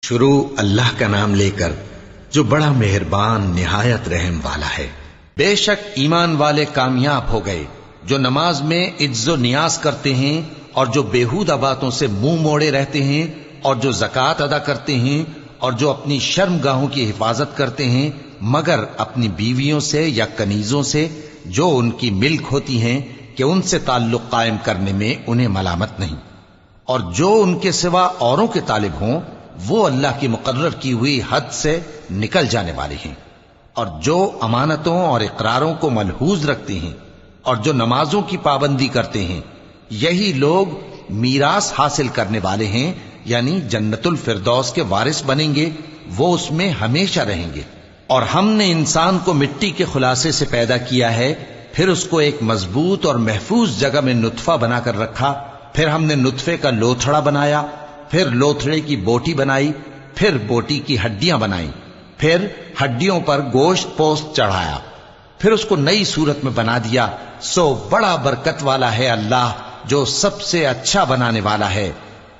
شروع اللہ کا نام لے کر جو بڑا مہربان نہایت رحم والا ہے۔ بے شک ایمان والے کامیاب ہو گئے جو نماز میں عجز و نیاز کرتے ہیں اور جو بیہودہ باتوں سے منہ موڑے رہتے ہیں اور جو زکوٰۃ ادا کرتے ہیں اور جو اپنی شرم گاہوں کی حفاظت کرتے ہیں مگر اپنی بیویوں سے یا کنیزوں سے جو ان کی ملک ہوتی ہیں کہ ان سے تعلق قائم کرنے میں انہیں ملامت نہیں، اور جو ان کے سوا اوروں کے طالب ہوں وہ اللہ کی مقرر کی ہوئی حد سے نکل جانے والے ہیں، اور جو امانتوں اور اقراروں کو ملحوظ رکھتے ہیں اور جو نمازوں کی پابندی کرتے ہیں یہی لوگ میراث حاصل کرنے والے ہیں، یعنی جنت الفردوس کے وارث بنیں گے، وہ اس میں ہمیشہ رہیں گے۔ اور ہم نے انسان کو مٹی کے خلاصے سے پیدا کیا ہے، پھر اس کو ایک مضبوط اور محفوظ جگہ میں نطفہ بنا کر رکھا، پھر ہم نے نطفے کا لوتھڑا بنایا، پھر لوتھڑے کی بوٹی بنائی، پھر بوٹی کی ہڈیاں بنائیں، پھر ہڈیوں پر گوشت پوست چڑھایا، پھر اس کو نئی صورت میں بنا دیا۔ سو بڑا برکت والا ہے اللہ جو سب سے اچھا بنانے والا ہے۔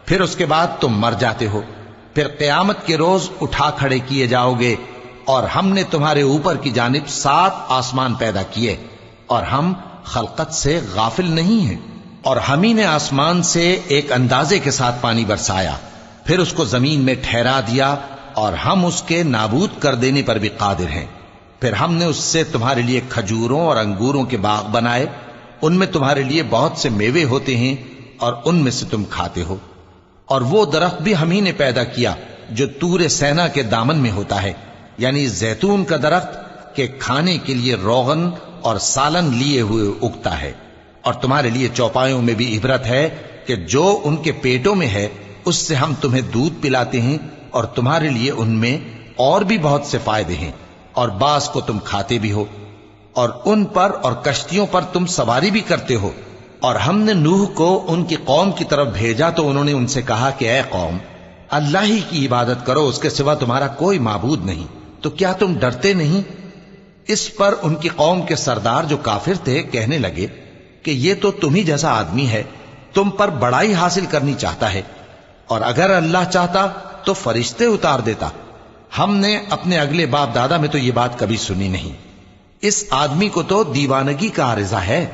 پھر اس کے بعد تم مر جاتے ہو، پھر قیامت کے روز اٹھا کھڑے کیے جاؤ گے، اور ہم نے تمہارے اوپر کی جانب 7 آسمان پیدا کیے، اور ہم خلقت سے غافل نہیں ہیں۔ اور ہم ہی نے آسمان سے ایک اندازے کے ساتھ پانی برسایا، پھر اس کو زمین میں ٹھہرا دیا، اور ہم اس کے نابود کر دینے پر بھی قادر ہیں۔ پھر ہم نے اس سے تمہارے لیے کھجوروں اور انگوروں کے باغ بنائے، ان میں تمہارے لیے بہت سے میوے ہوتے ہیں اور ان میں سے تم کھاتے ہو۔ اور وہ درخت بھی ہم ہی نے پیدا کیا جو طور سینا کے دامن میں ہوتا ہے، یعنی زیتون کا درخت کہ کھانے کے لیے روغن اور سالن لیے ہوئے اگتا ہے۔ اور تمہارے لیے چوپایوں میں بھی عبرت ہے کہ جو ان کے پیٹوں میں ہے اس سے ہم تمہیں دودھ پلاتے ہیں، اور تمہارے لیے ان میں اور بھی بہت سے فائدے ہیں، اور بعض کو تم کھاتے بھی ہو، اور ان پر اور کشتیوں پر تم سواری بھی کرتے ہو۔ اور ہم نے نوح کو ان کی قوم کی طرف بھیجا تو انہوں نے ان سے کہا کہ اے قوم، اللہ ہی کی عبادت کرو، اس کے سوا تمہارا کوئی معبود نہیں، تو کیا تم ڈرتے نہیں؟ اس پر ان کی قوم کے سردار جو کافر تھے کہنے لگے کہ یہ تو تم ہی جیسا آدمی ہے، تم پر بڑائی حاصل کرنی چاہتا ہے، اور اگر اللہ چاہتا تو فرشتے اتار دیتا۔ ہم نے اپنے اگلے باپ دادا میں تو یہ بات کبھی سنی نہیں، اس آدمی کو تو دیوانگی کا عارضہ ہے،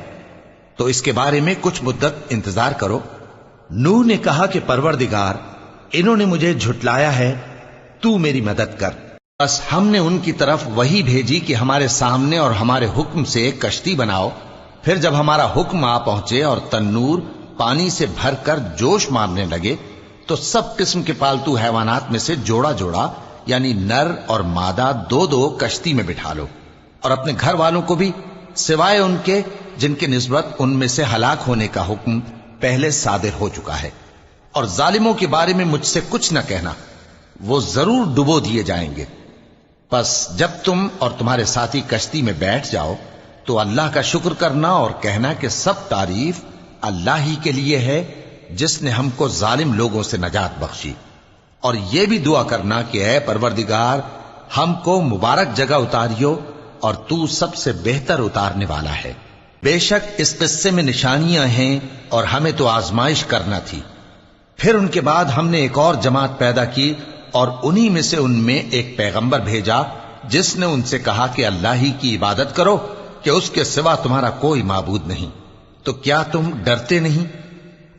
تو اس کے بارے میں کچھ مدت انتظار کرو۔ نوح نے کہا کہ پروردگار، انہوں نے مجھے جھٹلایا ہے، تو میری مدد کر۔ بس ہم نے ان کی طرف وحی بھیجی کہ ہمارے سامنے اور ہمارے حکم سے ایک کشتی بناؤ، پھر جب ہمارا حکم آ پہنچے اور تنور پانی سے بھر کر جوش مارنے لگے تو سب قسم کے پالتو حیوانات میں سے جوڑا جوڑا یعنی نر اور مادہ 2 کشتی میں بٹھا لو، اور اپنے گھر والوں کو بھی سوائے ان کے جن کے نسبت ان میں سے ہلاک ہونے کا حکم پہلے صادر ہو چکا ہے۔ اور ظالموں کے بارے میں مجھ سے کچھ نہ کہنا، وہ ضرور ڈبو دیے جائیں گے۔ پس جب تم اور تمہارے ساتھی کشتی میں بیٹھ جاؤ تو اللہ کا شکر کرنا اور کہنا کہ سب تعریف اللہ ہی کے لیے ہے جس نے ہم کو ظالم لوگوں سے نجات بخشی، اور یہ بھی دعا کرنا کہ اے پروردگار ہم کو مبارک جگہ اتاریو اور تو سب سے بہتر اتارنے والا ہے۔ بے شک اس قصے میں نشانیاں ہیں اور ہمیں تو آزمائش کرنا تھی۔ پھر ان کے بعد ہم نے ایک اور جماعت پیدا کی اور انہی میں سے ان میں ایک پیغمبر بھیجا جس نے ان سے کہا کہ اللہ ہی کی عبادت کرو کہ اس کے سوا تمہارا کوئی معبود نہیں، تو کیا تم ڈرتے نہیں؟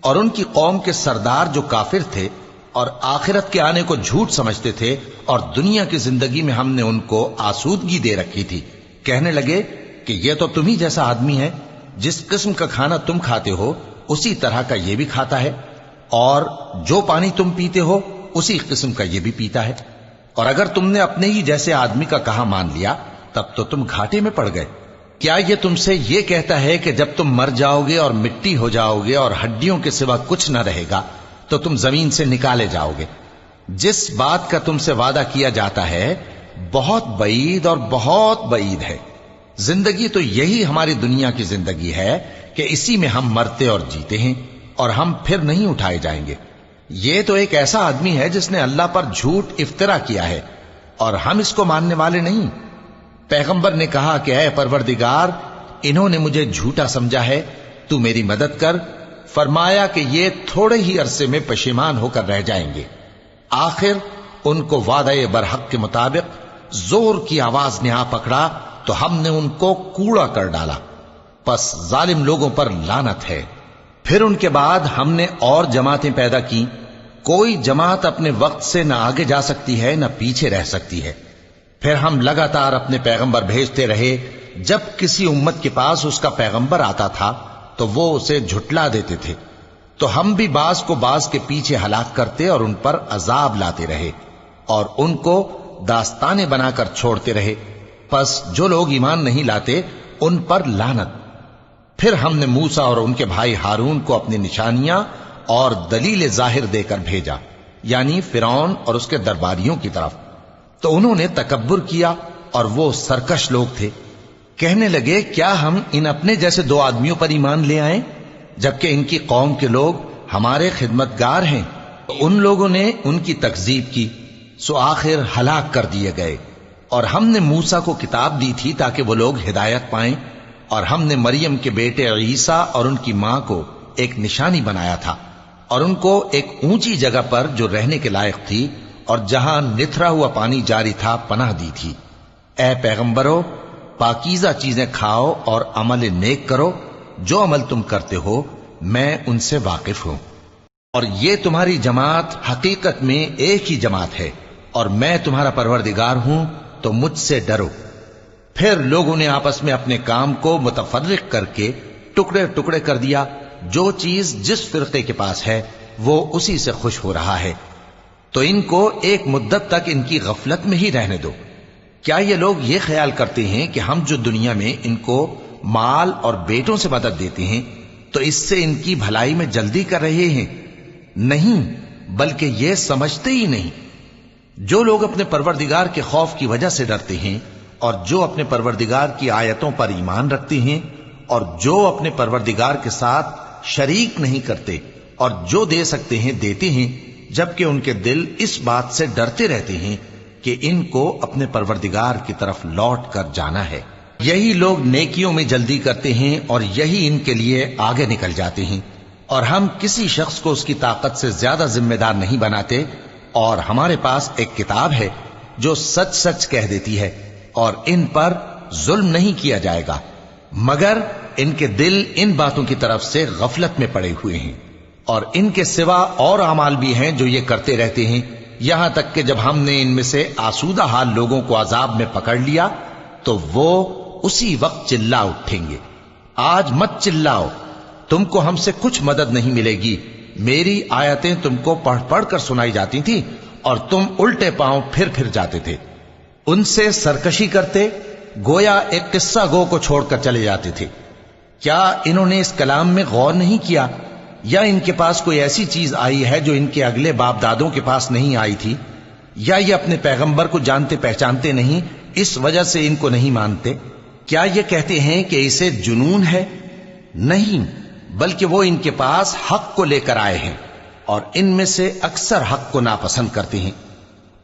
اور ان کی قوم کے سردار جو کافر تھے اور آخرت کے آنے کو جھوٹ سمجھتے تھے اور دنیا کی زندگی میں ہم نے ان کو آسودگی دے رکھی تھی، کہنے لگے کہ یہ تو تم ہی جیسا آدمی ہے، جس قسم کا کھانا تم کھاتے ہو اسی طرح کا یہ بھی کھاتا ہے، اور جو پانی تم پیتے ہو اسی قسم کا یہ بھی پیتا ہے، اور اگر تم نے اپنے ہی جیسے آدمی کا کہا مان لیا تب تو تم گھاٹے میں پڑ گئے۔ کیا یہ تم سے یہ کہتا ہے کہ جب تم مر جاؤ گے اور مٹی ہو جاؤ گے اور ہڈیوں کے سوا کچھ نہ رہے گا تو تم زمین سے نکالے جاؤ گے؟ جس بات کا تم سے وعدہ کیا جاتا ہے بہت بعید اور بہت بعید ہے۔ زندگی تو یہی ہماری دنیا کی زندگی ہے کہ اسی میں ہم مرتے اور جیتے ہیں، اور ہم پھر نہیں اٹھائے جائیں گے۔ یہ تو ایک ایسا آدمی ہے جس نے اللہ پر جھوٹ افطرا کیا ہے، اور ہم اس کو ماننے والے نہیں۔ پیغمبر نے کہا کہ اے پروردگار، انہوں نے مجھے جھوٹا سمجھا ہے، تو میری مدد کر۔ فرمایا کہ یہ تھوڑے ہی عرصے میں پشیمان ہو کر رہ جائیں گے، آخر ان کو وعدہ برحق کے مطابق زور کی آواز نے آ پکڑا تو ہم نے ان کو کوڑا کر ڈالا، پس ظالم لوگوں پر لعنت ہے۔ پھر ان کے بعد ہم نے اور جماعتیں پیدا کی، کوئی جماعت اپنے وقت سے نہ آگے جا سکتی ہے نہ پیچھے رہ سکتی ہے۔ پھر ہم لگاتار اپنے پیغمبر بھیجتے رہے، جب کسی امت کے پاس اس کا پیغمبر آتا تھا تو وہ اسے جھٹلا دیتے تھے، تو ہم بھی بعض کو بعض کے پیچھے ہلاک کرتے اور ان پر عذاب لاتے رہے اور ان کو داستانیں بنا کر چھوڑتے رہے۔ پس جو لوگ ایمان نہیں لاتے ان پر لعنت۔ پھر ہم نے موسیٰ اور ان کے بھائی ہارون کو اپنی نشانیاں اور دلیل ظاہر دے کر بھیجا، یعنی فرعون اور اس کے درباریوں کی طرف، تو انہوں نے تکبر کیا اور وہ سرکش لوگ تھے۔ کہنے لگے کیا ہم ان اپنے جیسے دو آدمیوں پر ایمان لے آئیں جبکہ ان کی قوم کے لوگ ہمارے خدمتگار ہیں؟ ان لوگوں نے ان کی تکذیب کی، سو آخر ہلاک کر دیے گئے۔ اور ہم نے موسیٰ کو کتاب دی تھی تاکہ وہ لوگ ہدایت پائیں، اور ہم نے مریم کے بیٹے عیسیٰ اور ان کی ماں کو ایک نشانی بنایا تھا اور ان کو ایک اونچی جگہ پر جو رہنے کے لائق تھی اور جہاں نتھرا ہوا پانی جاری تھا پناہ دی تھی۔ اے پیغمبرو، پاکیزہ چیزیں کھاؤ اور عمل نیک کرو، جو عمل تم کرتے ہو میں ان سے واقف ہوں، اور یہ تمہاری جماعت حقیقت میں ایک ہی جماعت ہے، اور میں تمہارا پروردگار ہوں، تو مجھ سے ڈرو۔ پھر لوگوں نے آپس میں اپنے کام کو متفرق کر کے ٹکڑے ٹکڑے کر دیا، جو چیز جس فرقے کے پاس ہے وہ اسی سے خوش ہو رہا ہے، تو ان کو ایک مدت تک ان کی غفلت میں ہی رہنے دو۔ کیا یہ لوگ یہ خیال کرتے ہیں کہ ہم جو دنیا میں ان کو مال اور بیٹوں سے مدد دیتے ہیں تو اس سے ان کی بھلائی میں جلدی کر رہے ہیں؟ نہیں، بلکہ یہ سمجھتے ہی نہیں۔ جو لوگ اپنے پروردگار کے خوف کی وجہ سے ڈرتے ہیں اور جو اپنے پروردگار کی آیتوں پر ایمان رکھتے ہیں اور جو اپنے پروردگار کے ساتھ شریک نہیں کرتے اور جو دے سکتے ہیں دیتے ہیں، جبکہ ان کے دل اس بات سے ڈرتے رہتے ہیں کہ ان کو اپنے پروردگار کی طرف لوٹ کر جانا ہے۔ یہی لوگ نیکیوں میں جلدی کرتے ہیں اور یہی ان کے لیے آگے نکل جاتے ہیں، اور ہم کسی شخص کو اس کی طاقت سے زیادہ ذمہ دار نہیں بناتے، اور ہمارے پاس ایک کتاب ہے جو سچ سچ کہہ دیتی ہے، اور ان پر ظلم نہیں کیا جائے گا، مگر ان کے دل ان باتوں کی طرف سے غفلت میں پڑے ہوئے ہیں، اور ان کے سوا اور اعمال بھی ہیں جو یہ کرتے رہتے ہیں، یہاں تک کہ جب ہم نے ان میں سے آسودہ حال لوگوں کو عذاب میں پکڑ لیا تو وہ اسی وقت چلا اٹھیں گے۔ آج مت چلاؤ، تم کو ہم سے کچھ مدد نہیں ملے گی، میری آیتیں تم کو پڑھ پڑھ کر سنائی جاتی تھی اور تم الٹے پاؤں پھر جاتے تھے۔ ان سے سرکشی کرتے، گویا ایک قصہ گو کو چھوڑ کر چلے جاتے تھے۔ کیا انہوں نے اس کلام میں غور نہیں کیا، یا ان کے پاس کوئی ایسی چیز آئی ہے جو ان کے اگلے باپ دادوں کے پاس نہیں آئی تھی، یا یہ اپنے پیغمبر کو جانتے پہچانتے نہیں اس وجہ سے ان کو نہیں مانتے؟ کیا یہ کہتے ہیں کہ اسے جنون ہے؟ نہیں، بلکہ وہ ان کے پاس حق کو لے کر آئے ہیں، اور ان میں سے اکثر حق کو ناپسند کرتے ہیں۔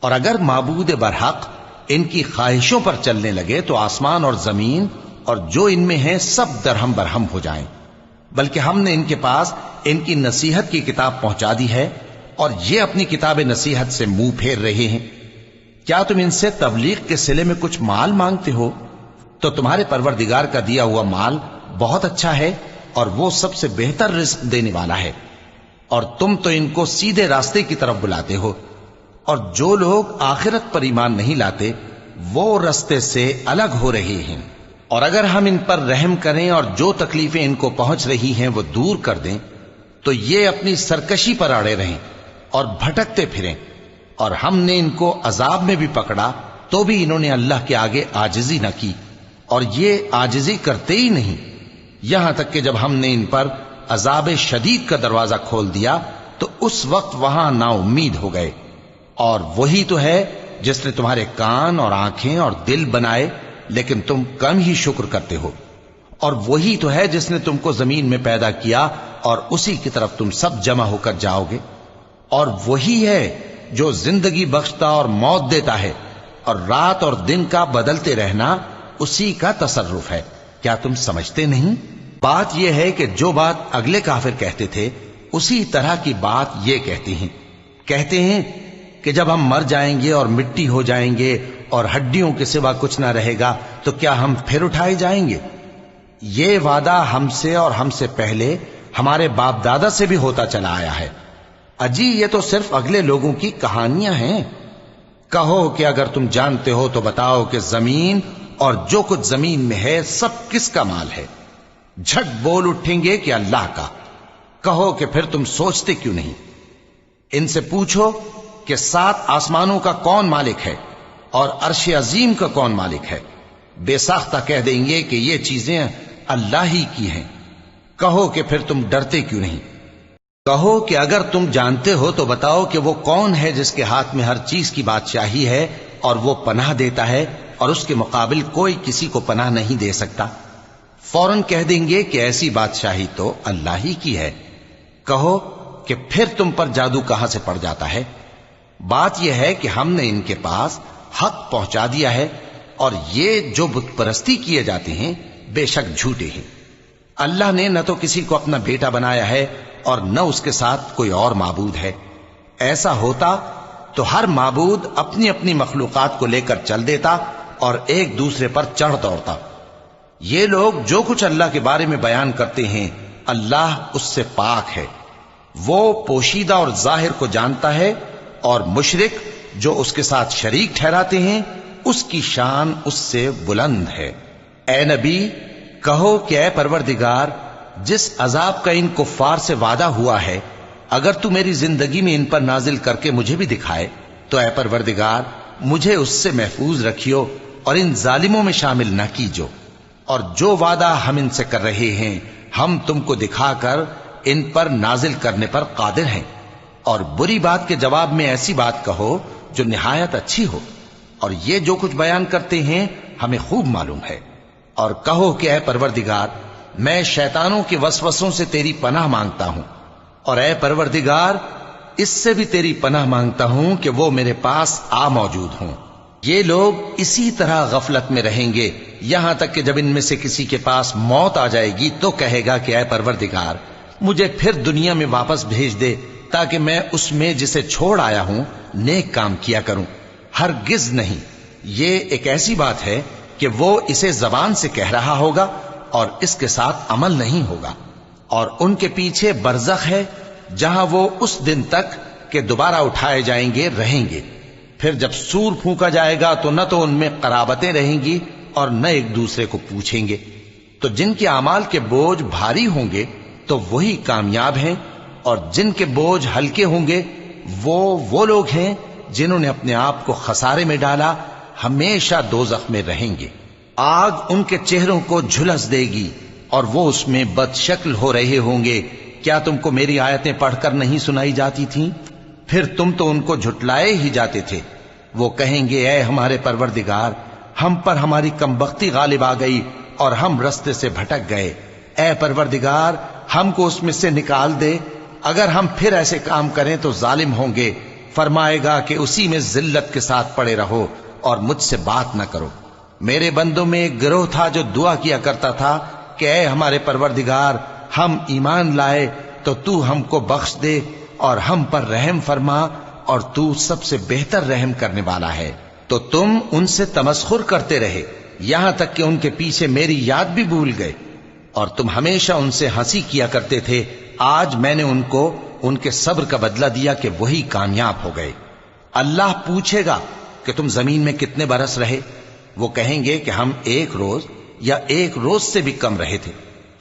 اور اگر معبود برحق ان کی خواہشوں پر چلنے لگے تو آسمان اور زمین اور جو ان میں ہیں سب درہم برہم ہو جائیں، بلکہ ہم نے ان کے پاس ان کی نصیحت کی کتاب پہنچا دی ہے، اور یہ اپنی کتاب نصیحت سے منہ پھیر رہے ہیں۔ کیا تم ان سے تبلیغ کے صلے میں کچھ مال مانگتے ہو؟ تو تمہارے پروردگار کا دیا ہوا مال بہت اچھا ہے، اور وہ سب سے بہتر رزق دینے والا ہے، اور تم تو ان کو سیدھے راستے کی طرف بلاتے ہو، اور جو لوگ آخرت پر ایمان نہیں لاتے وہ راستے سے الگ ہو رہے ہیں۔ اور اگر ہم ان پر رحم کریں اور جو تکلیفیں ان کو پہنچ رہی ہیں وہ دور کر دیں تو یہ اپنی سرکشی پر اڑے رہیں اور بھٹکتے پھریں، اور ہم نے ان کو عذاب میں بھی پکڑا تو بھی انہوں نے اللہ کے آگے عاجزی نہ کی، اور یہ عاجزی کرتے ہی نہیں، یہاں تک کہ جب ہم نے ان پر عذاب شدید کا دروازہ کھول دیا تو اس وقت وہاں نا امید ہو گئے۔ اور وہی تو ہے جس نے تمہارے کان اور آنکھیں اور دل بنائے، لیکن تم کم ہی شکر کرتے ہو۔ اور وہی تو ہے جس نے تم کو زمین میں پیدا کیا اور اسی کی طرف تم سب جمع ہو کر جاؤ گے۔ اور وہی ہے جو زندگی بخشتا اور موت دیتا ہے، اور رات اور دن کا بدلتے رہنا اسی کا تصرف ہے۔ کیا تم سمجھتے نہیں؟ بات یہ ہے کہ جو بات اگلے کافر کہتے تھے اسی طرح کی بات یہ کہتے ہیں کہ جب ہم مر جائیں گے اور مٹی ہو جائیں گے اور ہڈیوں کے سوا کچھ نہ رہے گا تو کیا ہم پھر اٹھائے جائیں گے؟ یہ وعدہ ہم سے اور ہم سے پہلے ہمارے باپ دادا سے بھی ہوتا چلا آیا ہے۔ اجی یہ تو صرف اگلے لوگوں کی کہانیاں ہیں۔ کہو کہ اگر تم جانتے ہو تو بتاؤ کہ زمین اور جو کچھ زمین میں ہے سب کس کا مال ہے؟ جھٹ بول اٹھیں گے کہ اللہ کا۔ کہو کہ پھر تم سوچتے کیوں نہیں؟ ان سے پوچھو کہ 7 آسمانوں کا کون مالک ہے اور عرش عظیم کا کون مالک ہے؟ بے ساختہ کہہ دیں گے کہ یہ چیزیں اللہ ہی کی ہیں۔ کہو کہ پھر تم ڈرتے کیوں نہیں؟ کہو کہ اگر تم جانتے ہو تو بتاؤ کہ وہ کون ہے جس کے ہاتھ میں ہر چیز کی بادشاہی ہے اور وہ پناہ دیتا ہے اور اس کے مقابل کوئی کسی کو پناہ نہیں دے سکتا؟ فوراً کہہ دیں گے کہ ایسی بادشاہی تو اللہ ہی کی ہے۔ کہو کہ پھر تم پر جادو کہاں سے پڑ جاتا ہے؟ بات یہ ہے کہ ہم نے ان کے پاس حق پہنچا دیا ہے اور یہ جو بت پرستی کیے جاتے ہیں بے شک جھوٹے ہیں۔ اللہ نے نہ تو کسی کو اپنا بیٹا بنایا ہے اور نہ اس کے ساتھ کوئی اور معبود ہے۔ ایسا ہوتا تو ہر معبود اپنی اپنی مخلوقات کو لے کر چل دیتا اور ایک دوسرے پر چڑھ دوڑتا۔ یہ لوگ جو کچھ اللہ کے بارے میں بیان کرتے ہیں اللہ اس سے پاک ہے، وہ پوشیدہ اور ظاہر کو جانتا ہے، اور مشرک جو اس کے ساتھ شریک ٹھہراتے ہیں اس کی شان اس سے بلند ہے۔ اے نبی کہو کہ اے پروردگار، جس عذاب کا ان کفار سے وعدہ ہوا ہے اگر تو میری زندگی میں ان پر نازل کر کے مجھے بھی دکھائے تو اے پروردگار مجھے اس سے محفوظ رکھیو اور ان ظالموں میں شامل نہ کیجو، اور جو وعدہ ہم ان سے کر رہے ہیں ہم تم کو دکھا کر ان پر نازل کرنے پر قادر ہیں۔ اور بری بات کے جواب میں ایسی بات کہو جو نہایت اچھی ہو، اور یہ جو کچھ بیان کرتے ہیں ہمیں خوب معلوم ہے۔ اور کہو کہ اے پروردگار میں شیطانوں کے وسوسوں سے تیری پناہ مانگتا ہوں، اور اے پروردگار اس سے بھی تیری پناہ مانگتا ہوں کہ وہ میرے پاس آ موجود ہوں۔ یہ لوگ اسی طرح غفلت میں رہیں گے یہاں تک کہ جب ان میں سے کسی کے پاس موت آ جائے گی تو کہے گا کہ اے پروردگار مجھے پھر دنیا میں واپس بھیج دے تاکہ میں اس میں جسے چھوڑ آیا ہوں نیک کام کیا کروں۔ ہرگز نہیں، یہ ایک ایسی بات ہے کہ وہ اسے زبان سے کہہ رہا ہوگا اور اس کے ساتھ عمل نہیں ہوگا۔ اور ان کے پیچھے برزخ ہے جہاں وہ اس دن تک کہ دوبارہ اٹھائے جائیں گے رہیں گے۔ پھر جب سور پھونکا جائے گا تو نہ تو ان میں قرابتیں رہیں گی اور نہ ایک دوسرے کو پوچھیں گے۔ تو جن کے اعمال کے بوجھ بھاری ہوں گے تو وہی کامیاب ہیں، اور جن کے بوجھ ہلکے ہوں گے وہ لوگ ہیں جنہوں نے اپنے آپ کو خسارے میں ڈالا، ہمیشہ دوزخ میں رہیں گے۔ آگ ان کے چہروں کو جھلس دے گی اور وہ اس میں بد شکل ہو رہے ہوں گے۔ کیا تم کو میری آیتیں پڑھ کر نہیں سنائی جاتی تھیں؟ پھر تم تو ان کو جھٹلائے ہی جاتے تھے۔ وہ کہیں گے اے ہمارے پروردگار ہم پر ہماری کمبختی غالب آ گئی اور ہم رستے سے بھٹک گئے، اے پروردگار ہم کو اس میں سے نکال دے، اگر ہم پھر ایسے کام کریں تو ظالم ہوں گے۔ فرمائے گا کہ اسی میں ذلت کے ساتھ پڑے رہو اور مجھ سے بات نہ کرو۔ میرے بندوں میں ایک گروہ تھا جو دعا کیا کرتا تھا کہ اے ہمارے پروردگار ہم ایمان لائے تو تو ہم کو بخش دے اور ہم پر رحم فرما، اور تو سب سے بہتر رحم کرنے والا ہے۔ تو تم ان سے تمسخر کرتے رہے یہاں تک کہ ان کے پیچھے میری یاد بھی بھول گئے، اور تم ہمیشہ ان سے ہنسی کیا کرتے تھے۔ آج میں نے ان کو ان کے صبر کا بدلہ دیا کہ وہی کامیاب ہو گئے۔ اللہ پوچھے گا کہ تم زمین میں کتنے برس رہے؟ وہ کہیں گے کہ ہم 1 روز یا 1 روز سے بھی کم رہے تھے۔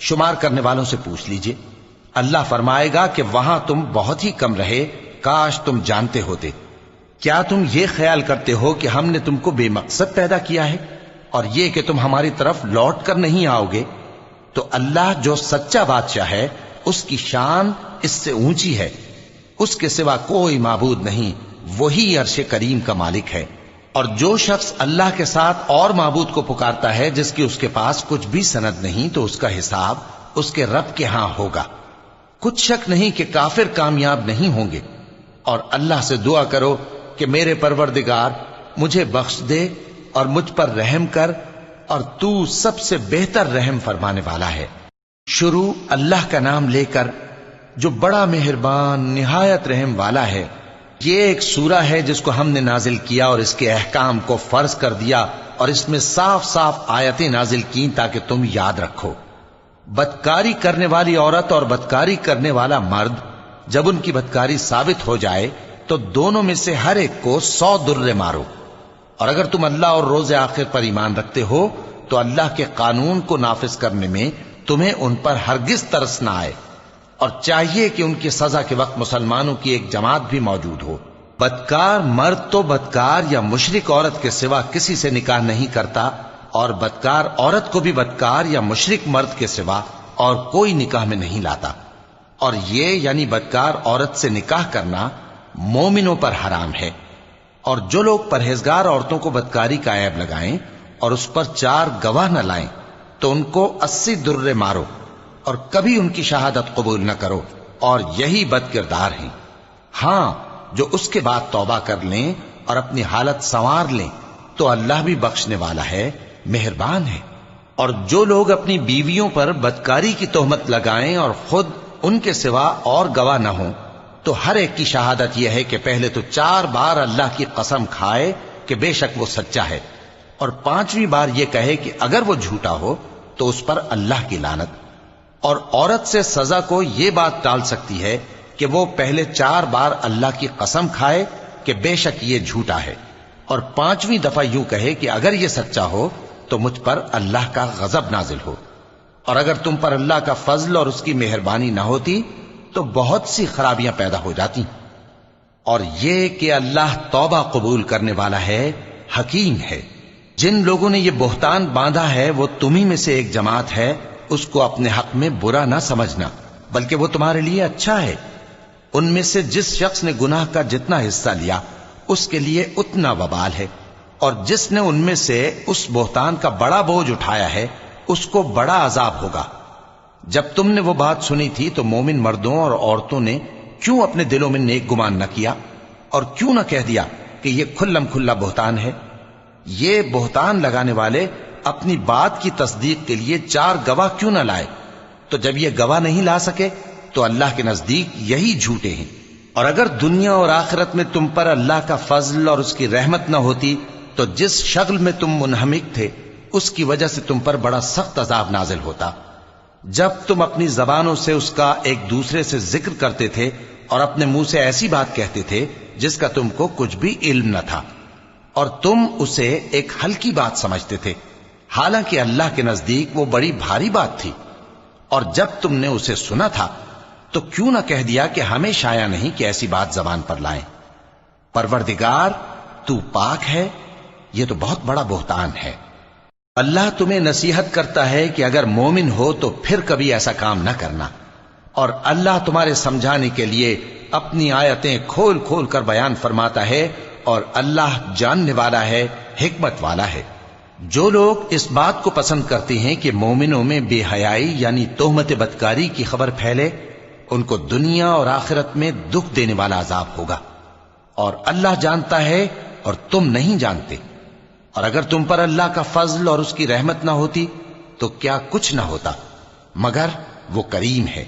شمار کرنے والوں سے پوچھ لیجئے۔ اللہ فرمائے گا کہ وہاں تم بہت ہی کم رہے، کاش تم جانتے ہوتے۔ کیا تم یہ خیال کرتے ہو کہ ہم نے تم کو بے مقصد پیدا کیا ہے اور یہ کہ تم ہماری طرف لوٹ کر نہیں آؤ گے؟ تو اللہ جو سچا بادشاہ ہے اس کی شان اس سے اونچی ہے، اس کے سوا کوئی معبود نہیں، وہی عرش کریم کا مالک ہے۔ اور جو شخص اللہ کے ساتھ اور معبود کو پکارتا ہے جس کی اس کے پاس کچھ بھی سند نہیں تو اس کا حساب اس کے رب کے ہاں ہوگا۔ کچھ شک نہیں کہ کافر کامیاب نہیں ہوں گے۔ اور اللہ سے دعا کرو کہ میرے پروردگار مجھے بخش دے اور مجھ پر رحم کر، اور تو سب سے بہتر رحم فرمانے والا ہے۔ شروع اللہ کا نام لے کر جو بڑا مہربان نہایت رحم والا ہے۔ یہ ایک سورہ ہے جس کو ہم نے نازل کیا اور اس کے احکام کو فرض کر دیا اور اس میں صاف صاف آیتیں نازل کی تاکہ تم یاد رکھو۔ بدکاری کرنے والی عورت اور بدکاری کرنے والا مرد جب ان کی بدکاری ثابت ہو جائے تو دونوں میں سے ہر ایک کو 100 درے مارو، اور اگر تم اللہ اور روز آخر پر ایمان رکھتے ہو تو اللہ کے قانون کو نافذ کرنے میں تمہیں ان پر ہرگز ترس نہ آئے، اور چاہیے کہ ان کی سزا کے وقت مسلمانوں کی ایک جماعت بھی موجود ہو۔ بدکار مرد تو بدکار یا مشرک عورت کے سوا کسی سے نکاح نہیں کرتا، اور بدکار عورت کو بھی بدکار یا مشرک مرد کے سوا اور کوئی نکاح میں نہیں لاتا، اور یہ یعنی بدکار عورت سے نکاح کرنا مومنوں پر حرام ہے۔ اور جو لوگ پرہیزگار عورتوں کو بدکاری کا عیب لگائیں اور اس پر 4 گواہ نہ لائیں تو ان کو 80 درے مارو، اور کبھی ان کی شہادت قبول نہ کرو، اور یہی بد کردار ہیں۔ ہاں، جو اس کے بعد توبہ کر لیں اور اپنی حالت سنوار لیں تو اللہ بھی بخشنے والا ہے، مہربان ہے۔ اور جو لوگ اپنی بیویوں پر بدکاری کی تہمت لگائیں اور خود ان کے سوا اور گواہ نہ ہوں تو ہر ایک کی شہادت یہ ہے کہ پہلے تو 4 بار اللہ کی قسم کھائے کہ بے شک وہ سچا ہے، اور 5ویں بار یہ کہے کہ اگر وہ جھوٹا ہو تو اس پر اللہ کی لعنت۔ اور عورت سے سزا کو یہ بات ٹال سکتی ہے کہ وہ پہلے 4 بار اللہ کی قسم کھائے کہ بے شک یہ جھوٹا ہے، اور 5ویں دفعہ یوں کہے کہ اگر یہ سچا ہو تو مجھ پر اللہ کا غضب نازل ہو۔ اور اگر تم پر اللہ کا فضل اور اس کی مہربانی نہ ہوتی تو بہت سی خرابیاں پیدا ہو جاتی۔ اور یہ کہ اللہ توبہ قبول کرنے والا ہے، حکیم ہے۔ جن لوگوں نے یہ بہتان باندھا ہے وہ تمہیں میں سے ایک جماعت ہے، اس کو اپنے حق میں برا نہ سمجھنا، بلکہ وہ تمہارے لیے اچھا ہے۔ ان میں سے جس شخص نے گناہ کا جتنا حصہ لیا اس کے لیے اتنا وبال ہے، اور جس نے ان میں سے اس بہتان کا بڑا بوجھ اٹھایا ہے اس کو بڑا عذاب ہوگا۔ جب تم نے وہ بات سنی تھی تو مومن مردوں اور عورتوں نے کیوں اپنے دلوں میں نیک گمان نہ کیا، اور کیوں نہ کہہ دیا کہ یہ کھلم کھلا بہتان ہے؟ یہ بہتان لگانے والے اپنی بات کی تصدیق کے لیے 4 گواہ کیوں نہ لائے؟ تو جب یہ گواہ نہیں لا سکے تو اللہ کے نزدیک یہی جھوٹے ہیں۔ اور اگر دنیا اور آخرت میں تم پر اللہ کا فضل اور اس کی رحمت نہ ہوتی تو جس شغل میں تم منہمک تھے اس کی وجہ سے تم پر بڑا سخت عذاب نازل ہوتا، جب تم اپنی زبانوں سے اس کا ایک دوسرے سے ذکر کرتے تھے اور اپنے منہ سے ایسی بات کہتے تھے جس کا تم کو کچھ بھی علم نہ تھا، اور تم اسے ایک ہلکی بات سمجھتے تھے، حالانکہ اللہ کے نزدیک وہ بڑی بھاری بات تھی۔ اور جب تم نے اسے سنا تھا تو کیوں نہ کہہ دیا کہ ہمیں شایع نہیں کہ ایسی بات زبان پر لائیں؟ پروردگار تو پاک ہے، یہ تو بہت بڑا بہتان ہے۔ اللہ تمہیں نصیحت کرتا ہے کہ اگر مومن ہو تو پھر کبھی ایسا کام نہ کرنا، اور اللہ تمہارے سمجھانے کے لیے اپنی آیتیں کھول کھول کر بیان فرماتا ہے، اور اللہ جاننے والا ہے، حکمت والا ہے۔ جو لوگ اس بات کو پسند کرتے ہیں کہ مومنوں میں بے حیائی یعنی تہمت بدکاری کی خبر پھیلے، ان کو دنیا اور آخرت میں دکھ دینے والا عذاب ہوگا، اور اللہ جانتا ہے اور تم نہیں جانتے۔ اور اگر تم پر اللہ کا فضل اور اس کی رحمت نہ ہوتی تو کیا کچھ نہ ہوتا، مگر وہ کریم ہے،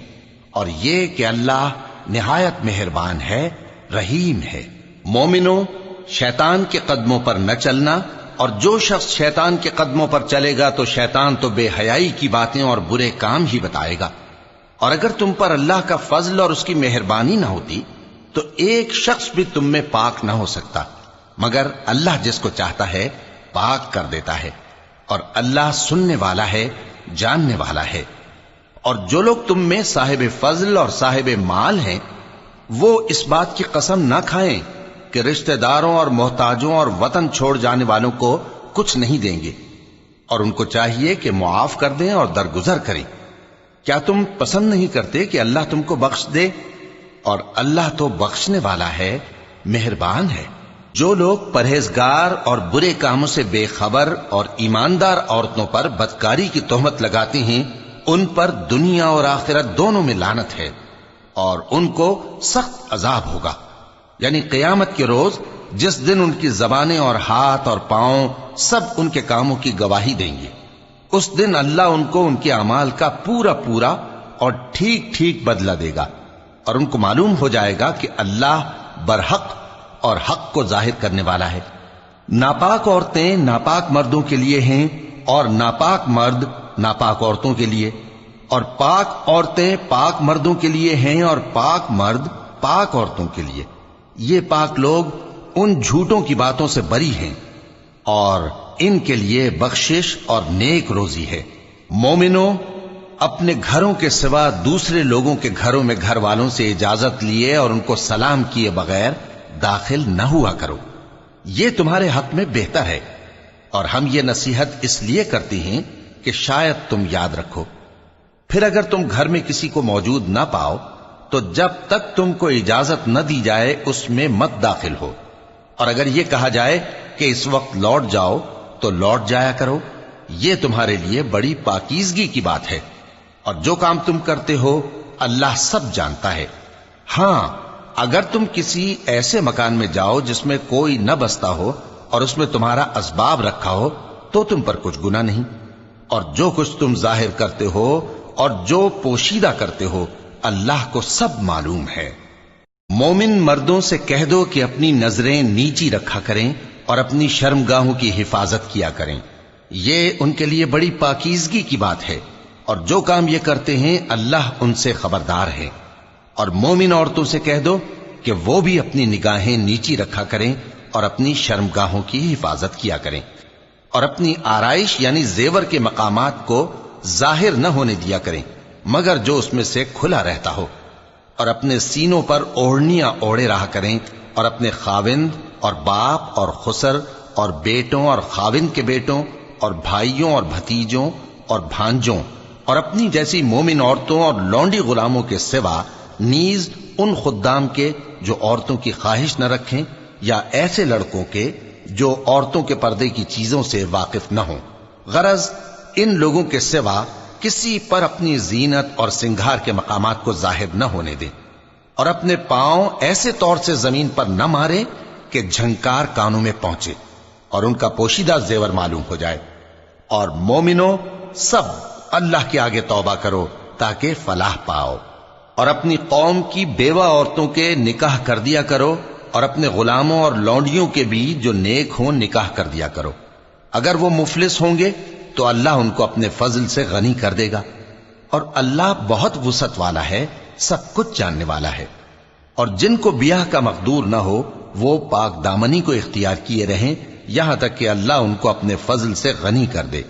اور یہ کہ اللہ نہایت مہربان ہے، رحیم ہے۔ مومنوں، شیطان کے قدموں پر نہ چلنا، اور جو شخص شیطان کے قدموں پر چلے گا تو شیطان تو بے حیائی کی باتیں اور برے کام ہی بتائے گا۔ اور اگر تم پر اللہ کا فضل اور اس کی مہربانی نہ ہوتی تو ایک شخص بھی تم میں پاک نہ ہو سکتا، مگر اللہ جس کو چاہتا ہے پاک کر دیتا ہے، اور اللہ سننے والا ہے، جاننے والا ہے۔ اور جو لوگ تم میں صاحب فضل اور صاحب مال ہیں وہ اس بات کی قسم نہ کھائیں کہ رشتہ داروں اور محتاجوں اور وطن چھوڑ جانے والوں کو کچھ نہیں دیں گے، اور ان کو چاہیے کہ معاف کر دیں اور درگزر کریں۔ کیا تم پسند نہیں کرتے کہ اللہ تم کو بخش دے؟ اور اللہ تو بخشنے والا ہے، مہربان ہے۔ جو لوگ پرہیزگار اور برے کاموں سے بے خبر اور ایماندار عورتوں پر بدکاری کی تہمت لگاتے ہیں ان پر دنیا اور آخرت دونوں میں لعنت ہے، اور ان کو سخت عذاب ہوگا، یعنی قیامت کے روز جس دن ان کی زبانیں اور ہاتھ اور پاؤں سب ان کے کاموں کی گواہی دیں گے۔ اس دن اللہ ان کو ان کے اعمال کا پورا پورا اور ٹھیک ٹھیک بدلہ دے گا، اور ان کو معلوم ہو جائے گا کہ اللہ برحق اور حق کو ظاہر کرنے والا ہے۔ ناپاک عورتیں ناپاک مردوں کے لیے ہیں اور ناپاک مرد ناپاک عورتوں کے لیے، اور پاک عورتیں پاک مردوں کے لیے ہیں اور پاک مرد پاک عورتوں کے لیے۔ یہ پاک لوگ ان جھوٹوں کی باتوں سے بری ہیں اور ان کے لیے بخشش اور نیک روزی ہے۔ مومنوں، اپنے گھروں کے سوا دوسرے لوگوں کے گھروں میں گھر والوں سے اجازت لیے اور ان کو سلام کیے بغیر داخل نہ ہوا کرو، یہ تمہارے حق میں بہتر ہے، اور ہم یہ نصیحت اس لیے کرتے ہیں کہ شاید تم یاد رکھو۔ پھر اگر تم گھر میں کسی کو موجود نہ پاؤ تو جب تک تم کو اجازت نہ دی جائے اس میں مت داخل ہو، اور اگر یہ کہا جائے کہ اس وقت لوٹ جاؤ تو لوٹ جایا کرو، یہ تمہارے لیے بڑی پاکیزگی کی بات ہے، اور جو کام تم کرتے ہو اللہ سب جانتا ہے۔ ہاں، اگر تم کسی ایسے مکان میں جاؤ جس میں کوئی نہ بستا ہو اور اس میں تمہارا اسباب رکھا ہو تو تم پر کچھ گناہ نہیں، اور جو کچھ تم ظاہر کرتے ہو اور جو پوشیدہ کرتے ہو اللہ کو سب معلوم ہے۔ مومن مردوں سے کہہ دو کہ اپنی نظریں نیچی رکھا کریں اور اپنی شرمگاہوں کی حفاظت کیا کریں، یہ ان کے لیے بڑی پاکیزگی کی بات ہے، اور جو کام یہ کرتے ہیں اللہ ان سے خبردار ہے۔ اور مومن عورتوں سے کہہ دو کہ وہ بھی اپنی نگاہیں نیچی رکھا کریں اور اپنی شرمگاہوں کی حفاظت کیا کریں، اور اپنی آرائش یعنی زیور کے مقامات کو ظاہر نہ ہونے دیا کریں مگر جو اس میں سے کھلا رہتا ہو، اور اپنے سینوں پر اوڑھنیاں اوڑھے رہا کریں، اور اپنے خاوند اور باپ اور خسر اور بیٹوں اور خاوند کے بیٹوں اور بھائیوں اور بھتیجوں اور بھانجوں اور اپنی جیسی مومن عورتوں اور لونڈی غلاموں کے سوا نیز ان خدام کے جو عورتوں کی خواہش نہ رکھیں، یا ایسے لڑکوں کے جو عورتوں کے پردے کی چیزوں سے واقف نہ ہوں۔ غرض ان لوگوں کے سوا کسی پر اپنی زینت اور سنگھار کے مقامات کو ظاہر نہ ہونے دیں، اور اپنے پاؤں ایسے طور سے زمین پر نہ مارے کہ جھنکار کانوں میں پہنچے اور ان کا پوشیدہ زیور معلوم ہو جائے۔ اور مومنوں، سب اللہ کے آگے توبہ کرو تاکہ فلاح پاؤ، اور اپنی قوم کی بیوہ عورتوں کے نکاح کر دیا کرو، اور اپنے غلاموں اور لونڈیوں کے بھی جو نیک ہوں نکاح کر دیا کرو۔ اگر وہ مفلس ہوں گے تو اللہ ان کو اپنے فضل سے غنی کر دے گا، اور اللہ بہت وسعت والا ہے، سب کچھ جاننے والا ہے۔ اور جن کو بیاہ کا مقدور نہ ہو وہ پاک دامنی کو اختیار کیے رہیں یہاں تک کہ اللہ ان کو اپنے فضل سے غنی کر دے۔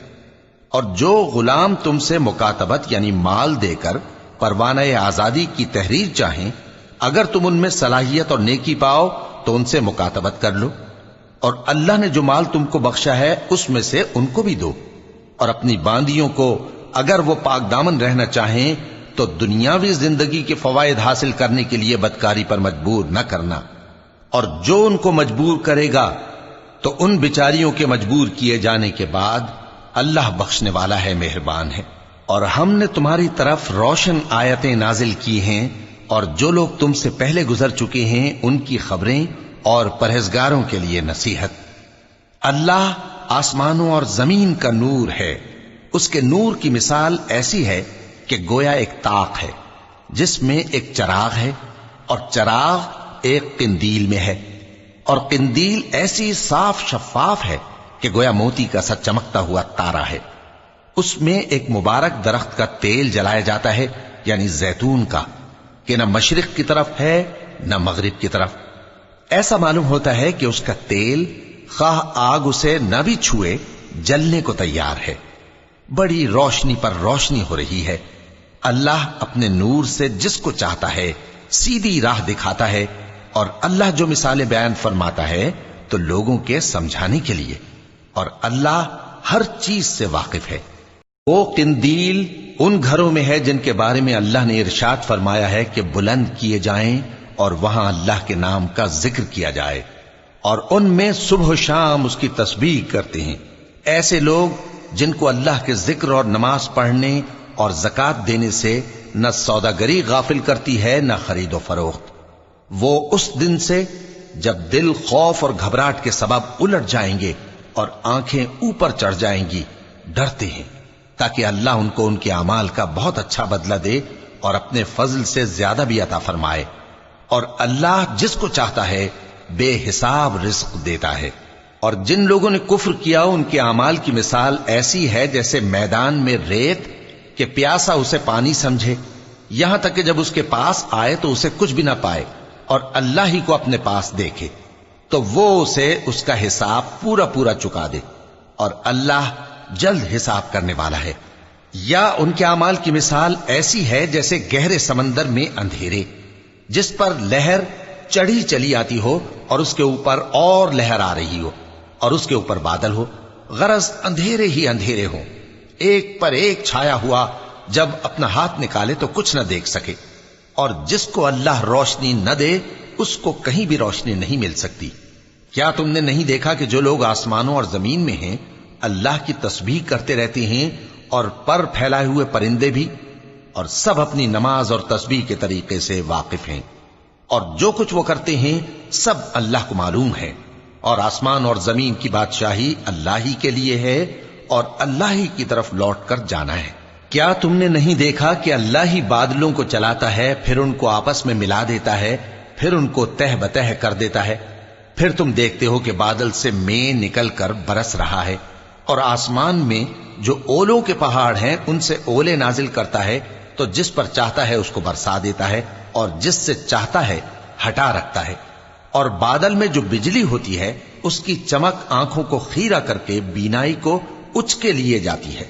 اور جو غلام تم سے مکاتبت یعنی مال دے کر پروانہ آزادی کی تحریر چاہیں، اگر تم ان میں صلاحیت اور نیکی پاؤ تو ان سے مکاتبت کر لو، اور اللہ نے جو مال تم کو بخشا ہے اس میں سے ان کو بھی دو۔ اور اپنی باندیوں کو اگر وہ پاک دامن رہنا چاہیں تو دنیاوی زندگی کے فوائد حاصل کرنے کے لیے بدکاری پر مجبور نہ کرنا، اور جو ان کو مجبور کرے گا تو ان بیچاریوں کے مجبور کیے جانے کے بعد اللہ بخشنے والا ہے، مہربان ہے۔ اور ہم نے تمہاری طرف روشن آیتیں نازل کی ہیں، اور جو لوگ تم سے پہلے گزر چکے ہیں ان کی خبریں اور پرہیزگاروں کے لیے نصیحت۔ اللہ آسمانوں اور زمین کا نور ہے، اس کے نور کی مثال ایسی ہے کہ گویا ایک طاق ہے جس میں ایک چراغ ہے، اور چراغ ایک قندیل میں ہے، اور قندیل ایسی صاف شفاف ہے کہ گویا موتی کا سا چمکتا ہوا تارا ہے۔ اس میں ایک مبارک درخت کا تیل جلایا جاتا ہے یعنی زیتون کا، کہ نہ مشرق کی طرف ہے نہ مغرب کی طرف۔ ایسا معلوم ہوتا ہے کہ اس کا تیل خواہ آگ اسے نہ بھی چھوئے جلنے کو تیار ہے۔ بڑی روشنی پر روشنی ہو رہی ہے۔ اللہ اپنے نور سے جس کو چاہتا ہے سیدھی راہ دکھاتا ہے، اور اللہ جو مثالیں بیان فرماتا ہے تو لوگوں کے سمجھانے کے لیے، اور اللہ ہر چیز سے واقف ہے۔ وہ قندیل ان گھروں میں ہے جن کے بارے میں اللہ نے ارشاد فرمایا ہے کہ بلند کیے جائیں اور وہاں اللہ کے نام کا ذکر کیا جائے، اور ان میں صبح و شام اس کی تسبیح کرتے ہیں۔ ایسے لوگ جن کو اللہ کے ذکر اور نماز پڑھنے اور زکوٰۃ دینے سے نہ سوداگری غافل کرتی ہے نہ خرید و فروخت، وہ اس دن سے جب دل خوف اور گھبراہٹ کے سبب الٹ جائیں گے اور آنکھیں اوپر چڑھ جائیں گی ڈرتے ہیں، تاکہ اللہ ان کو ان کے اعمال کا بہت اچھا بدلہ دے اور اپنے فضل سے زیادہ بھی عطا فرمائے۔ اور اللہ جس کو چاہتا ہے بے حساب رزق دیتا ہے۔ اور جن لوگوں نے کفر کیا ان کے اعمال کی مثال ایسی ہے جیسے میدان میں ریت کہ پیاسا اسے پانی سمجھے، یہاں تک کہ جب اس کے پاس آئے تو اسے کچھ بھی نہ پائے اور اللہ ہی کو اپنے پاس دیکھے تو وہ اسے اس کا حساب پورا پورا چکا دے، اور اللہ جلد حساب کرنے والا ہے۔ یا ان کے اعمال کی مثال ایسی ہے جیسے گہرے سمندر میں اندھیرے جس پر لہر چڑھی چلی آتی ہو اور اس کے اوپر اور لہر آ رہی ہو اور اس کے اوپر بادل ہو، غرض اندھیرے ہی اندھیرے ہوں، ایک پر ایک چھایا ہوا، جب اپنا ہاتھ نکالے تو کچھ نہ دیکھ سکے، اور جس کو اللہ روشنی نہ دے اس کو کہیں بھی روشنی نہیں مل سکتی۔ کیا تم نے نہیں دیکھا کہ جو لوگ آسمانوں اور زمین میں ہیں اللہ کی تسبیح کرتے رہتے ہیں، اور پر پھیلائے ہوئے پرندے بھی، اور سب اپنی نماز اور تسبیح کے طریقے سے واقف ہیں، اور جو کچھ وہ کرتے ہیں سب اللہ کو معلوم ہے، اور آسمان اور زمین کی بادشاہی اللہ ہی کے لیے ہے اور اللہ ہی کی طرف لوٹ کر جانا ہے۔ کیا تم نے نہیں دیکھا کہ اللہ ہی بادلوں کو چلاتا ہے، پھر ان کو آپس میں ملا دیتا ہے، پھر ان کو تہ بتہ کر دیتا ہے، پھر تم دیکھتے ہو کہ بادل سے مے نکل کر برس رہا ہے، اور آسمان میں جو اولوں کے پہاڑ ہیں ان سے اولے نازل کرتا ہے، تو جس پر چاہتا ہے اس کو برسا دیتا ہے اور جس سے چاہتا ہے ہٹا رکھتا ہے، اور بادل میں جو بجلی ہوتی ہے اس کی چمک آنکھوں کو خیرہ کر کے بینائی کو اچ کے لیے جاتی ہے۔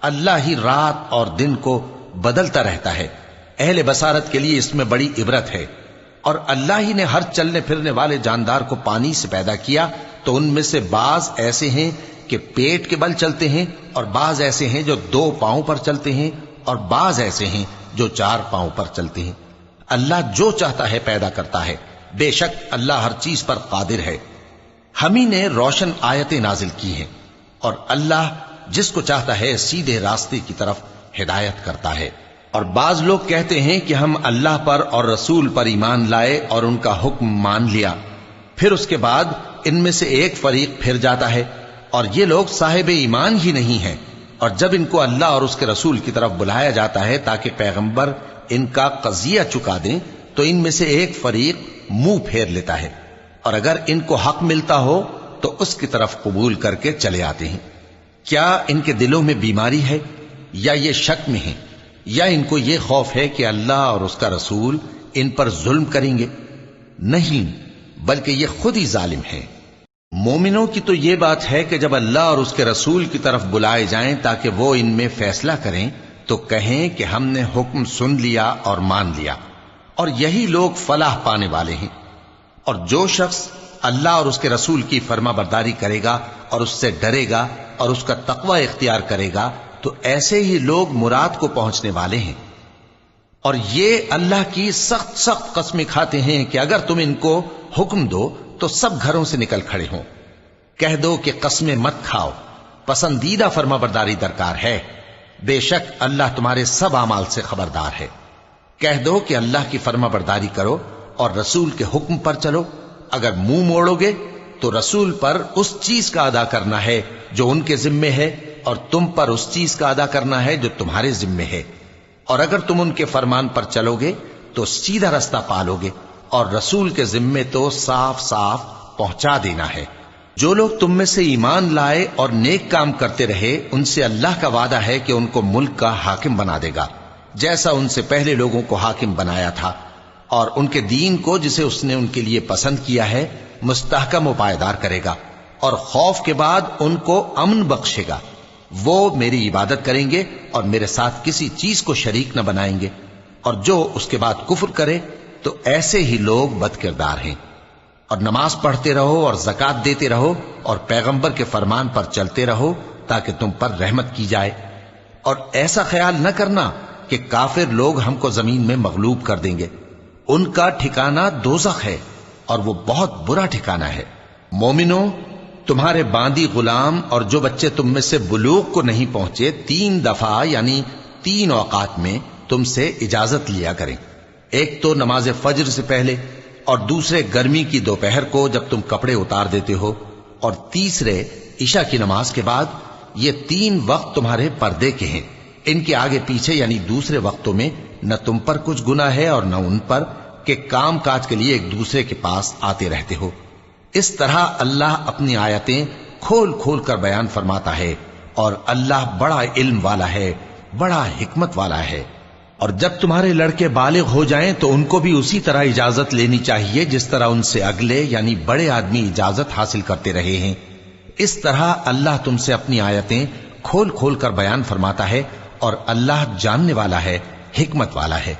اللہ ہی رات اور دن کو بدلتا رہتا ہے، اہل بصارت کے لیے اس میں بڑی عبرت ہے۔ اور اللہ ہی نے ہر چلنے پھرنے والے جاندار کو پانی سے پیدا کیا، تو ان میں سے بعض ایسے ہیں کہ پیٹ کے بل چلتے ہیں، اور بعض ایسے ہیں جو 2 پاؤں پر چلتے ہیں، اور بعض ایسے ہیں جو 4 پاؤں پر چلتے ہیں۔ اللہ جو چاہتا ہے پیدا کرتا ہے، بے شک اللہ ہر چیز پر قادر ہے۔ ہم ہی نے روشن آیتیں نازل کی ہیں، اور اللہ جس کو چاہتا ہے سیدھے راستے کی طرف ہدایت کرتا ہے۔ اور بعض لوگ کہتے ہیں کہ ہم اللہ پر اور رسول پر ایمان لائے اور ان کا حکم مان لیا، پھر اس کے بعد ان میں سے ایک فریق پھر جاتا ہے، اور یہ لوگ صاحب ایمان ہی نہیں ہیں، اور جب ان کو اللہ اور اس کے رسول کی طرف بلایا جاتا ہے تاکہ پیغمبر ان کا قضیہ چکا دیں، تو ان میں سے ایک فریق منہ پھیر لیتا ہے، اور اگر ان کو حق ملتا ہو تو اس کی طرف قبول کر کے چلے آتے ہیں۔ کیا ان کے دلوں میں بیماری ہے، یا یہ شک میں ہیں، یا ان کو یہ خوف ہے کہ اللہ اور اس کا رسول ان پر ظلم کریں گے؟ نہیں، بلکہ یہ خود ہی ظالم ہیں۔ مومنوں کی تو یہ بات ہے کہ جب اللہ اور اس کے رسول کی طرف بلائے جائیں تاکہ وہ ان میں فیصلہ کریں تو کہیں کہ ہم نے حکم سن لیا اور مان لیا، اور یہی لوگ فلاح پانے والے ہیں۔ اور جو شخص اللہ اور اس کے رسول کی فرما برداری کرے گا اور اس سے ڈرے گا اور اس کا تقوی اختیار کرے گا تو ایسے ہی لوگ مراد کو پہنچنے والے ہیں۔ اور یہ اللہ کی سخت سخت قسمیں کھاتے ہیں کہ اگر تم ان کو حکم دو تو سب گھروں سے نکل کھڑے ہوں۔ کہہ دو کہ قسمیں مت کھاؤ، پسندیدہ فرما برداری درکار ہے، بے شک اللہ تمہارے سب اعمال سے خبردار ہے۔ کہہ دو کہ اللہ کی فرما برداری کرو اور رسول کے حکم پر چلو، اگر منہ موڑو گے تو رسول پر اس چیز کا ادا کرنا ہے جو ان کے ذمے ہے، اور تم پر اس چیز کا ادا کرنا ہے جو تمہارے ذمے ہے، اور اگر تم ان کے فرمان پر چلو گے تو سیدھا رستہ پالو گے، اور رسول کے ذمے تو صاف صاف پہنچا دینا ہے۔ جو لوگ تم میں سے ایمان لائے اور نیک کام کرتے رہے ان سے اللہ کا وعدہ ہے کہ ان کو ملک کا حاکم بنا دے گا، جیسا ان سے پہلے لوگوں کو حاکم بنایا تھا، اور ان کے دین کو جسے اس نے ان کے لیے پسند کیا ہے مستحکم و پائیدار کرے گا، اور خوف کے بعد ان کو امن بخشے گا۔ وہ میری عبادت کریں گے اور میرے ساتھ کسی چیز کو شریک نہ بنائیں گے، اور جو اس کے بعد کفر کرے تو ایسے ہی لوگ بد کردار ہیں۔ اور نماز پڑھتے رہو اور زکوٰۃ دیتے رہو اور پیغمبر کے فرمان پر چلتے رہو تاکہ تم پر رحمت کی جائے، اور ایسا خیال نہ کرنا کہ کافر لوگ ہم کو زمین میں مغلوب کر دیں گے، ان کا ٹھکانہ دوزخ ہے اور وہ بہت برا ٹھکانہ ہے۔ مومنوں، تمہارے باندی غلام اور جو بچے تم میں سے بلوغ کو نہیں پہنچے 3 دفعہ یعنی 3 اوقات میں تم سے اجازت لیا کریں، ایک تو نماز فجر سے پہلے، اور دوسرے گرمی کی دوپہر کو جب تم کپڑے اتار دیتے ہو، اور تیسرے عشاء کی نماز کے بعد۔ یہ 3 وقت تمہارے پردے کے ہیں، ان کے آگے پیچھے یعنی دوسرے وقتوں میں نہ تم پر کچھ گناہ ہے اور نہ ان پر، کہ کام کاج کے لیے ایک دوسرے کے پاس آتے رہتے ہو۔ اس طرح اللہ اپنی آیتیں کھول کھول کر بیان فرماتا ہے، اور اللہ بڑا علم والا ہے، بڑا حکمت والا ہے۔ اور جب تمہارے لڑکے بالغ ہو جائیں تو ان کو بھی اسی طرح اجازت لینی چاہیے جس طرح ان سے اگلے یعنی بڑے آدمی اجازت حاصل کرتے رہے ہیں۔ اس طرح اللہ تم سے اپنی آیتیں کھول کھول کر بیان فرماتا ہے، اور اللہ جاننے والا ہے، حکمت والا ہے۔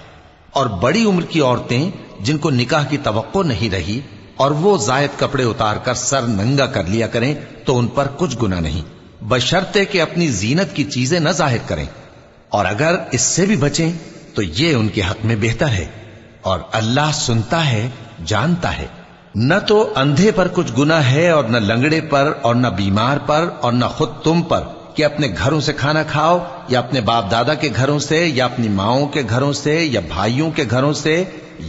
اور بڑی عمر کی عورتیں جن کو نکاح کی توقع نہیں رہی اور وہ زائد کپڑے اتار کر سر ننگا کر لیا کریں تو ان پر کچھ گناہ نہیں، بشرطے کہ اپنی زینت کی چیزیں نہ ظاہر کریں، اور اگر اس سے بھی بچیں تو یہ ان کے حق میں بہتر ہے، اور اللہ سنتا ہے، جانتا ہے۔ نہ تو اندھے پر کچھ گناہ ہے، اور نہ لنگڑے پر، اور نہ بیمار پر، اور نہ خود تم پر کہ اپنے گھروں سے کھانا کھاؤ، یا اپنے باپ دادا کے گھروں سے، یا اپنی ماؤں کے گھروں سے، یا بھائیوں کے گھروں سے،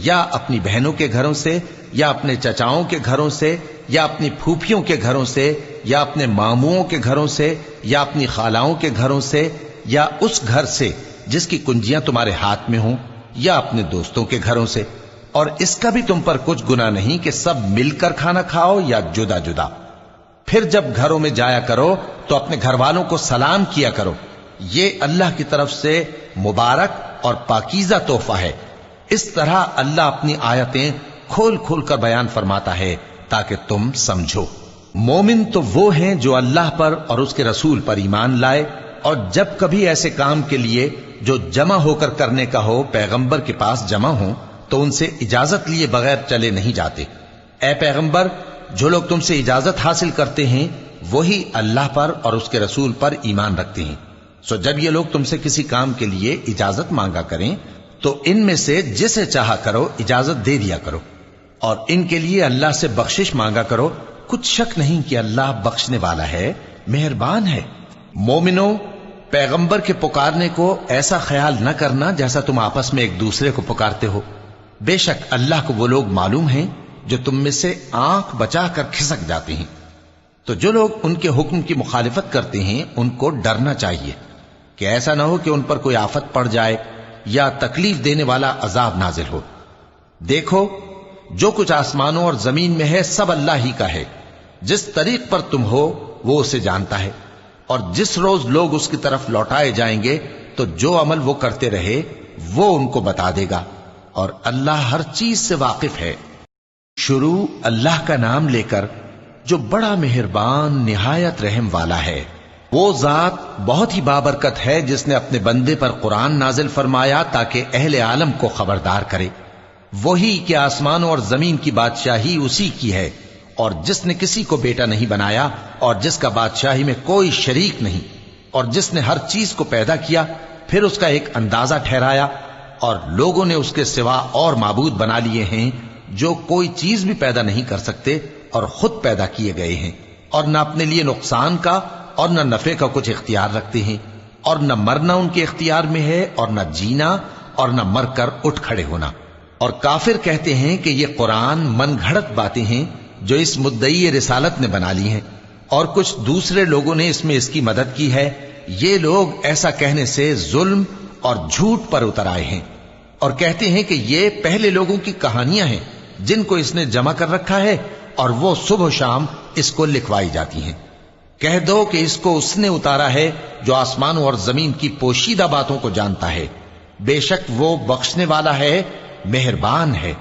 یا اپنی بہنوں کے گھروں سے، یا اپنے چچاؤں کے گھروں سے، یا اپنی پھوپھیوں کے گھروں سے، یا اپنے ماموؤں کے گھروں سے، یا اپنی خالاؤں کے گھروں سے، یا اس گھر سے جس کی کنجیاں تمہارے ہاتھ میں ہوں، یا اپنے دوستوں کے گھروں سے۔ اور اس کا بھی تم پر کچھ گناہ نہیں کہ سب مل کر کھانا کھاؤ یا جدا جدا۔ پھر جب گھروں میں جایا کرو تو اپنے گھر والوں کو سلام کیا کرو، یہ اللہ کی طرف سے مبارک اور پاکیزہ تحفہ ہے۔ اس طرح اللہ اپنی آیتیں کھول کھول کر بیان فرماتا ہے تاکہ تم سمجھو۔ مومن تو وہ ہیں جو اللہ پر اور اس کے رسول پر ایمان لائے، اور جب کبھی ایسے کام کے لیے جو جمع ہو کر کرنے کا ہو پیغمبر کے پاس جمع ہوں تو ان سے اجازت لیے بغیر چلے نہیں جاتے۔ اے پیغمبر، جو لوگ تم سے اجازت حاصل کرتے ہیں وہی اللہ پر اور اس کے رسول پر ایمان رکھتے ہیں۔ سو جب یہ لوگ تم سے کسی کام کے لیے اجازت مانگا کریں تو ان میں سے جسے چاہا کرو اجازت دے دیا کرو، اور ان کے لیے اللہ سے بخشش مانگا کرو، کچھ شک نہیں کہ اللہ بخشنے والا ہے، مہربان ہے۔ مومنو، پیغمبر کے پکارنے کو ایسا خیال نہ کرنا جیسا تم آپس میں ایک دوسرے کو پکارتے ہو۔ بے شک اللہ کو وہ لوگ معلوم ہیں جو تم میں سے آنکھ بچا کر کھسک جاتے ہیں۔ تو جو لوگ ان کے حکم کی مخالفت کرتے ہیں ان کو ڈرنا چاہیے کہ ایسا نہ ہو کہ ان پر کوئی آفت پڑ جائے یا تکلیف دینے والا عذاب نازل ہو۔ دیکھو، جو کچھ آسمانوں اور زمین میں ہے سب اللہ ہی کا ہے۔ جس طریق پر تم ہو وہ اسے جانتا ہے، اور جس روز لوگ اس کی طرف لوٹائے جائیں گے تو جو عمل وہ کرتے رہے وہ ان کو بتا دے گا، اور اللہ ہر چیز سے واقف ہے۔ شروع اللہ کا نام لے کر جو بڑا مہربان نہایت رحم والا ہے۔ وہ ذات بہت ہی بابرکت ہے جس نے اپنے بندے پر قرآن نازل فرمایا تاکہ اہل عالم کو خبردار کرے۔ وہی کہ آسمانوں اور زمین کی بادشاہی اسی کی ہے، اور جس نے کسی کو بیٹا نہیں بنایا، اور جس کا بادشاہی میں کوئی شریک نہیں، اور جس نے ہر چیز کو پیدا کیا پھر اس کا ایک اندازہ ٹھہرایا، اور لوگوں نے اس کے سوا اور معبود بنا لیے ہیں جو کوئی چیز بھی پیدا نہیں کر سکتے اور خود پیدا کیے گئے ہیں، اور نہ اپنے لیے نقصان کا اور نہ نفع کا کچھ اختیار رکھتے ہیں، اور نہ مرنا ان کے اختیار میں ہے اور نہ جینا، اور نہ مر کر اٹھ کھڑے ہونا۔ اور کافر کہتے ہیں کہ یہ قرآن من گھڑت باتیں ہیں جو اس مدعی رسالت نے بنا لی ہیں، اور کچھ دوسرے لوگوں نے اس میں اس کی مدد کی ہے۔ یہ لوگ ایسا کہنے سے ظلم اور جھوٹ پر اتر آئے ہیں، اور کہتے ہیں کہ یہ پہلے لوگوں کی کہانیاں ہیں جن کو اس نے جمع کر رکھا ہے، اور وہ صبح و شام اس کو لکھوائی جاتی ہیں۔ کہہ دو کہ اس کو اس نے اتارا ہے جو آسمانوں اور زمین کی پوشیدہ باتوں کو جانتا ہے، بے شک وہ بخشنے والا ہے، مہربان ہے۔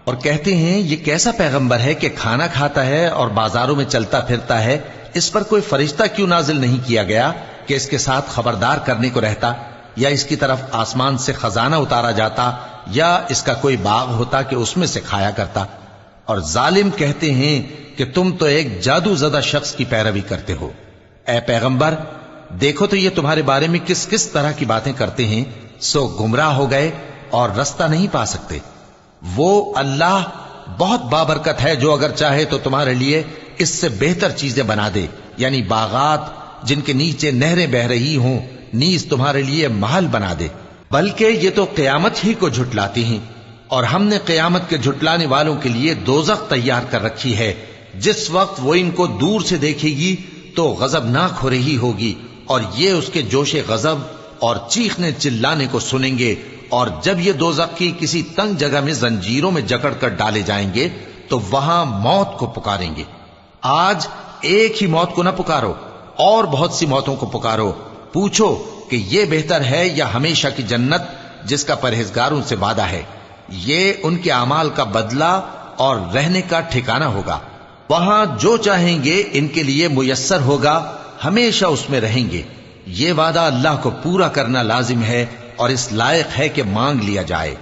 اور کہتے ہیں یہ کیسا پیغمبر ہے کہ کھانا کھاتا ہے اور بازاروں میں چلتا پھرتا ہے، اس پر کوئی فرشتہ کیوں نازل نہیں کیا گیا کہ اس کے ساتھ خبردار کرنے کو رہتا، یا اس کی طرف آسمان سے خزانہ اتارا جاتا، یا اس کا کوئی باغ ہوتا کہ اس میں سے کھایا کرتا۔ اور ظالم کہتے ہیں کہ تم تو ایک جادو زدہ شخص کی پیروی کرتے ہو۔ اے پیغمبر، دیکھو تو یہ تمہارے بارے میں کس کس طرح کی باتیں کرتے ہیں، سو گمراہ ہو گئے اور رستہ نہیں پا سکتے۔ وہ اللہ بہت بابرکت ہے جو اگر چاہے تو تمہارے لیے اس سے بہتر چیزیں بنا دے، یعنی باغات جن کے نیچے نہریں بہ رہی ہوں، نیز تمہارے لیے محل بنا دے۔ بلکہ یہ تو قیامت ہی کو جھٹلاتے ہیں، اور ہم نے قیامت کے جھٹلانے والوں کے لیے دوزخ تیار کر رکھی ہے، جس وقت وہ ان کو دور سے دیکھے گی تو غضبناک ہو رہی ہوگی، اور یہ اس کے جوش غضب اور چیخنے چلانے کو سنیں گے، اور جب یہ دوزخی کسی تنگ جگہ میں زنجیروں میں جکڑ کر ڈالے جائیں گے تو وہاں موت کو پکاریں گے۔ آج ایک ہی موت کو نہ پکارو، اور بہت سی موتوں کو پکارو، پوچھو کہ یہ بہتر ہے یا ہمیشہ کی جنت جس کا پرہیزگاروں سے وعدہ ہے، یہ ان کے اعمال کا بدلہ اور رہنے کا ٹھکانہ ہوگا، وہاں جو چاہیں گے ان کے لیے میسر ہوگا، ہمیشہ اس میں رہیں گے۔ یہ وعدہ اللہ کو پورا کرنا لازم ہے اور اس لائق ہے کہ مانگ لیا جائے۔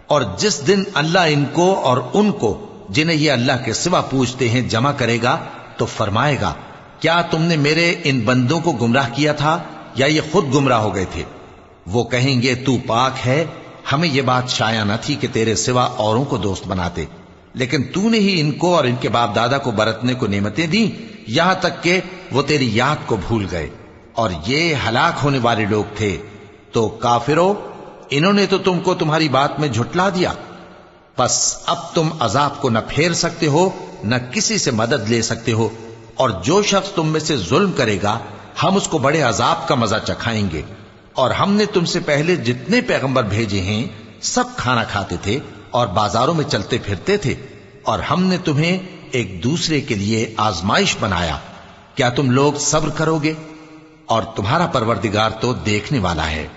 اور جس دن اللہ ان کو اور ان کو جنہیں یہ اللہ کے سوا پوچھتے ہیں جمع کرے گا تو فرمائے گا، کیا تم نے میرے ان بندوں کو گمراہ کیا تھا یا یہ خود گمراہ ہو گئے تھے؟ وہ کہیں گے تو پاک ہے، ہمیں یہ بات شایع نہ تھی کہ تیرے سوا اوروں کو دوست بناتے، لیکن تو نے ہی ان کو اور ان کے باپ دادا کو برتنے کو نعمتیں دیں، یہاں تک کہ وہ تیری یاد کو بھول گئے، اور یہ ہلاک ہونے والے لوگ تھے۔ تو کافرو، انہوں نے تو تم کو تمہاری بات میں جھٹلا دیا، پس اب تم عذاب کو نہ پھیر سکتے ہو نہ کسی سے مدد لے سکتے ہو، اور جو شخص تم میں سے ظلم کرے گا ہم اس کو بڑے عذاب کا مزہ چکھائیں گے۔ اور ہم نے تم سے پہلے جتنے پیغمبر بھیجے ہیں سب کھانا کھاتے تھے اور بازاروں میں چلتے پھرتے تھے، اور ہم نے تمہیں ایک دوسرے کے لیے آزمائش بنایا، کیا تم لوگ صبر کرو گے؟ اور تمہارا پروردگار تو دیکھنے والا ہے۔